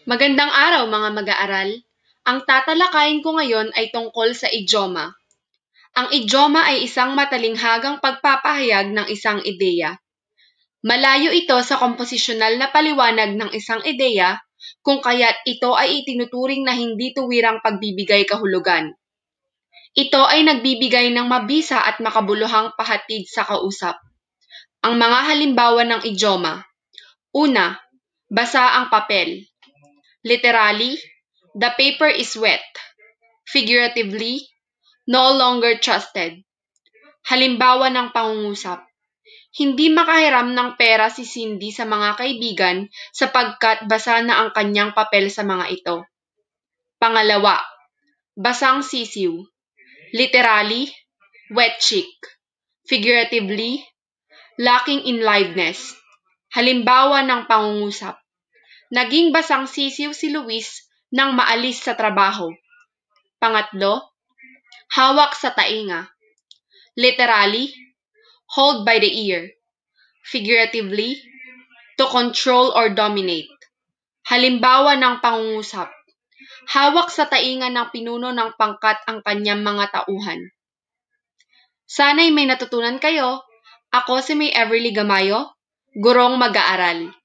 Magandang araw mga mag-aaral. Ang tatalakayin ko ngayon ay tungkol sa idioma. Ang idioma ay isang matalinghagang pagpapahayag ng isang ideya. Malayo ito sa komposisyonal na paliwanag ng isang ideya kung kaya't ito ay itinuturing na hindi tuwirang pagbibigay kahulugan. Ito ay nagbibigay ng mabisa at makabuluhang pahatid sa kausap. Ang mga halimbawa ng idioma. Una, basa ang papel. Literally, the paper is wet. Figuratively, no longer trusted. Halimbawa ng pangungusap. Hindi makahiram ng pera si Cindy sa mga kaibigan sapagkat basa na ang kanyang papel sa mga ito. Pangalawa, basang sisiw. Literally, wet cheek. Figuratively, lacking in liveliness. Halimbawa ng pangungusap. Naging basang sisiw si Luis nang maalis sa trabaho. Pangatlo, hawak sa tainga. Literally, hold by the ear. Figuratively, to control or dominate. Halimbawa ng pangungusap. Hawak sa tainga ng pinuno ng pangkat ang kanyang mga tauhan. Sana'y may natutunan kayo. Ako si May Everly Gamayo, gurong mag-aaral.